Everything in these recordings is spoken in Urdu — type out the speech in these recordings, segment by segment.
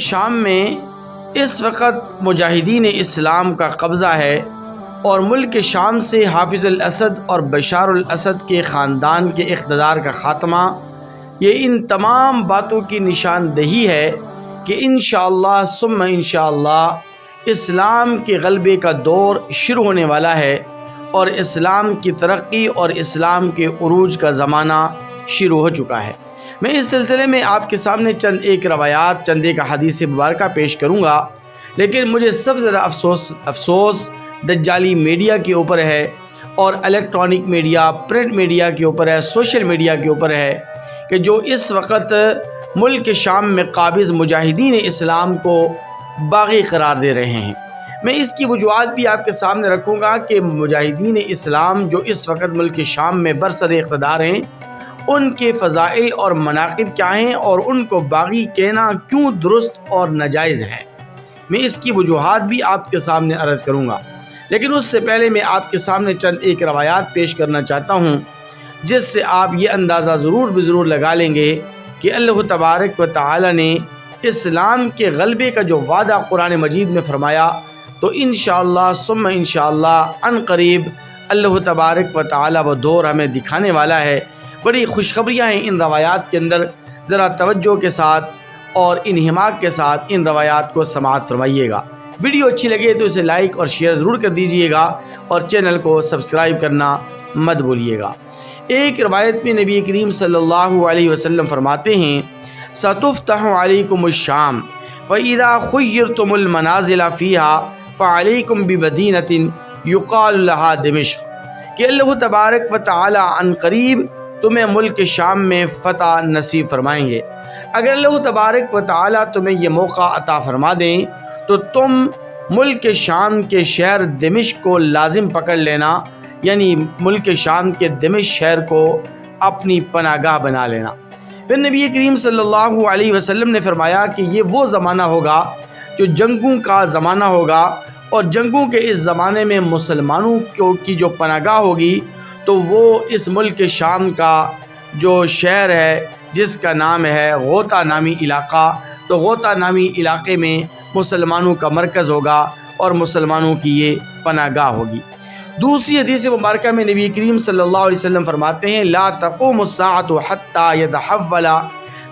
شام میں اس وقت مجاہدین اسلام کا قبضہ ہے اور ملک شام سے حافظ الاسد اور بشار الاسد کے خاندان کے اقتدار کا خاتمہ، یہ ان تمام باتوں کی نشاندہی ہے کہ انشاءاللہ ثم انشاءاللہ اسلام کے غلبے کا دور شروع ہونے والا ہے اور اسلام کی ترقی اور اسلام کے عروج کا زمانہ شروع ہو چکا ہے۔ میں اس سلسلے میں آپ کے سامنے چند ایک روایات، چند ایک حدیث مبارکہ پیش کروں گا، لیکن مجھے سب سے زیادہ افسوس دجالی میڈیا کے اوپر ہے اور الیکٹرانک میڈیا، پرنٹ میڈیا کے اوپر ہے، سوشل میڈیا کے اوپر ہے کہ جو اس وقت ملک شام میں قابض مجاہدین اسلام کو باغی قرار دے رہے ہیں۔ میں اس کی وجوہات بھی آپ کے سامنے رکھوں گا کہ مجاہدین اسلام جو اس وقت ملک شام میں برسر اقتدار ہیں، ان کے فضائل اور مناقب کیا ہیں اور ان کو باغی کہنا کیوں درست اور ناجائز ہے۔ میں اس کی وجوہات بھی آپ کے سامنے عرض کروں گا، لیکن اس سے پہلے میں آپ کے سامنے چند ایک روایات پیش کرنا چاہتا ہوں جس سے آپ یہ اندازہ ضرور لگا لیں گے کہ اللہ تبارک و تعالی نے اسلام کے غلبے کا جو وعدہ قرآن مجید میں فرمایا، تو انشاءاللہ ثم انشاءاللہ عن قریب اللہ تبارک و تعالی وہ دور ہمیں دکھانے والا ہے۔ بڑی خوشخبریاں ہیں ان روایات کے اندر، ذرا توجہ کے ساتھ اور انہماک کے ساتھ ان روایات کو سماعت فرمائیے گا۔ ویڈیو اچھی لگے تو اسے لائک اور شیئر ضرور کر دیجئے گا اور چینل کو سبسکرائب کرنا مت بھولیے گا۔ ایک روایت میں نبی کریم صلی اللہ علیہ وسلم فرماتے ہیں، سَتُفْتَحُ عَلَيْكُمُ الشَّامُ فَإِذَا خُيِّرْتُمُ الْمَنَازِلَ فِيهَا فَعَلَيْكُمْ بِمَدِينَةٍ يُقَالُ لَهَا دِمِشْق، کہ اللہ تبارک و تعالی عن قریب تمہیں ملک شام میں فتح نصیب فرمائیں گے۔ اگر اللہ تبارک و تعالی تمہیں یہ موقع عطا فرما دیں تو تم ملک شام کے شہر دمشق کو لازم پکڑ لینا، یعنی ملک شام کے دمشق شہر کو اپنی پناہ گاہ بنا لینا۔ پھر نبی کریم صلی اللہ علیہ وسلم نے فرمایا کہ یہ وہ زمانہ ہوگا جو جنگوں کا زمانہ ہوگا، اور جنگوں کے اس زمانے میں مسلمانوں کی جو پناہ گاہ ہوگی تو وہ اس ملک شام کا جو شہر ہے جس کا نام ہے غوطہ نامی علاقہ، تو غوطہ نامی علاقے میں مسلمانوں کا مرکز ہوگا اور مسلمانوں کی یہ پناہ گاہ ہوگی۔ دوسری حدیث مبارکہ میں نبی کریم صلی اللہ علیہ وسلم فرماتے ہیں، لا تقوم الساعة حتى يتحول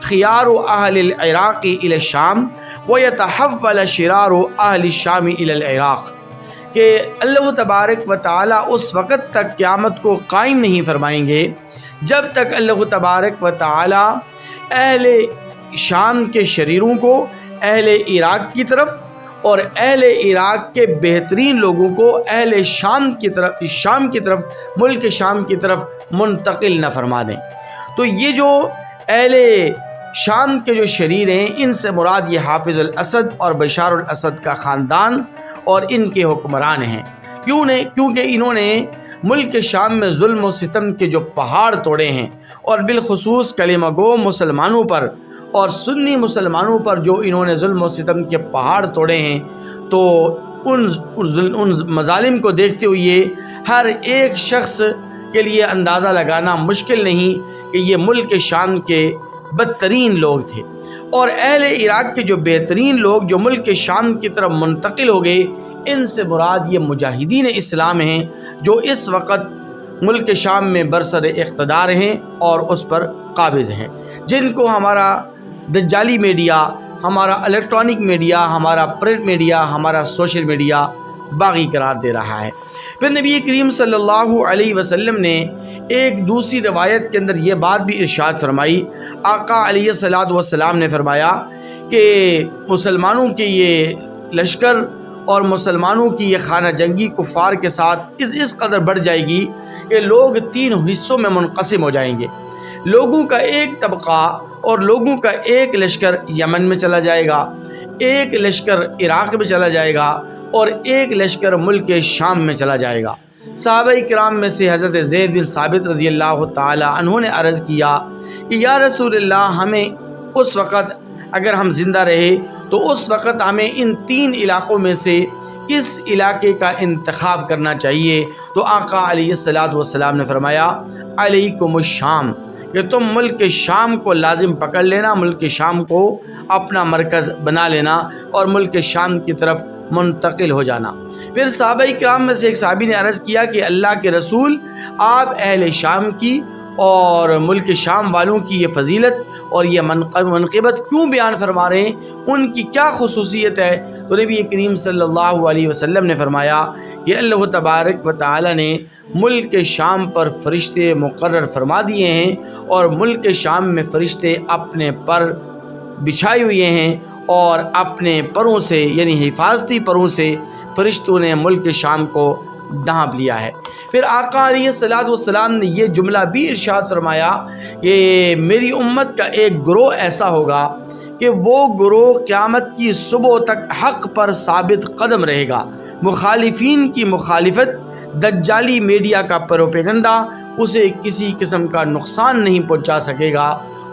خيار اہل العراق الى الشام ويتحول شرار اہل الشام الى العراق، کہ اللہ تبارک و تعالی اس وقت تک قیامت کو قائم نہیں فرمائیں گے جب تک اللہ تبارک و تعالی اہل شام کے شریروں کو اہل عراق کی طرف اور اہل عراق کے بہترین لوگوں کو اہل شام کی طرف ملک شام کی طرف منتقل نہ فرما دیں۔ تو یہ جو اہل شام کے جو شریر ہیں، ان سے مراد یہ حافظ الاسد اور بشار الاسد کا خاندان اور ان کے حکمران ہیں۔ کیونکہ انہوں نے ملک شام میں ظلم و ستم کے جو پہاڑ توڑے ہیں، اور بالخصوص کلمہ گو مسلمانوں پر اور سنی مسلمانوں پر جو انہوں نے ظلم و ستم کے پہاڑ توڑے ہیں، تو ان مظالم کو دیکھتے ہوئے ہر ایک شخص کے لیے اندازہ لگانا مشکل نہیں کہ یہ ملک شام کے بدترین لوگ تھے، اور اہل عراق کے جو بہترین لوگ جو ملک شام کی طرف منتقل ہو گئے، ان سے مراد یہ مجاہدین اسلام ہیں جو اس وقت ملک شام میں برسر اقتدار ہیں اور اس پر قابض ہیں، جن کو ہمارا دجالی میڈیا، ہمارا الیکٹرانک میڈیا، ہمارا پرنٹ میڈیا، ہمارا سوشل میڈیا باغی قرار دے رہا ہے۔ پھر نبی کریم صلی اللہ علیہ وسلم نے ایک دوسری روایت کے اندر یہ بات بھی ارشاد فرمائی، آقا علیہ الصلوۃ والسلام نے فرمایا کہ مسلمانوں کے یہ لشکر اور مسلمانوں کی یہ خانہ جنگی کفار کے ساتھ اس قدر بڑھ جائے گی کہ لوگ 3 حصوں میں منقسم ہو جائیں گے۔ لوگوں کا ایک طبقہ اور لوگوں کا ایک لشکر یمن میں چلا جائے گا، ایک لشکر عراق میں چلا جائے گا اور ایک لشکر ملک شام میں چلا جائے گا۔ صحابہ کرام میں سے حضرت زید بن ثابت رضی اللہ تعالی عنہ نے عرض کیا کہ یا رسول اللہ، ہمیں اس وقت اگر ہم زندہ رہے تو اس وقت ہمیں ان 3 علاقوں میں سے اس علاقے کا انتخاب کرنا چاہیے۔ تو آقا علیہ الصلوۃ والسلام نے فرمایا علیکم الشام، کہ تم ملک شام کو لازم پکڑ لینا، ملک شام کو اپنا مرکز بنا لینا اور ملک شام کی طرف منتقل ہو جانا۔ پھر صحابہ کرام میں سے ایک صحابی نے عرض کیا کہ اللہ کے رسول، آپ اہل شام کی اور ملک شام والوں کی یہ فضیلت اور یہ منقبت کیوں بیان فرما رہے ہیں؟ ان کی کیا خصوصیت ہے؟ تو نبی کریم صلی اللہ علیہ وسلم نے فرمایا کہ اللہ تبارک و تعالی نے ملک شام پر فرشتے مقرر فرما دیے ہیں، اور ملک شام میں فرشتے اپنے پر بچھائے ہوئے ہیں، اور اپنے پروں سے یعنی حفاظتی پروں سے فرشتوں نے ملک شام کو ڈھانپ لیا ہے۔ پھر آقا علیہ الصلوۃ والسلام نے یہ جملہ بھی ارشاد فرمایا کہ میری امت کا ایک گروہ ایسا ہوگا کہ وہ گروہ قیامت کی صبح تک حق پر ثابت قدم رہے گا، مخالفین کی مخالفت، دجالی میڈیا کا پروپیگنڈا اسے کسی قسم کا نقصان نہیں پہنچا سکے گا،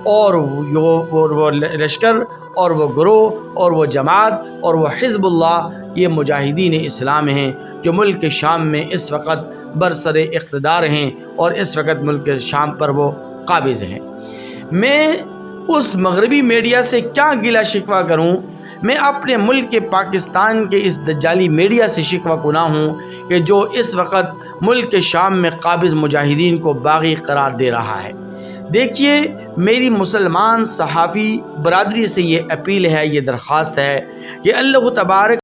اور وہ لشکر اور وہ گروہ اور وہ جماعت اور وہ حزب اللہ یہ مجاہدین اسلام ہیں جو ملک شام میں اس وقت برسر اقتدار ہیں اور اس وقت ملک شام پر وہ قابض ہیں۔ میں اس مغربی میڈیا سے کیا گلہ شکوہ کروں؟ میں اپنے ملک کے پاکستان کے اس دجالی میڈیا سے شکوہ کناں ہوں کہ جو اس وقت ملک شام میں قابض مجاہدین کو باغی قرار دے رہا ہے۔ دیکھیے، میری مسلمان صحافی برادری سے یہ اپیل ہے، یہ درخواست ہے کہ اللہ تبارک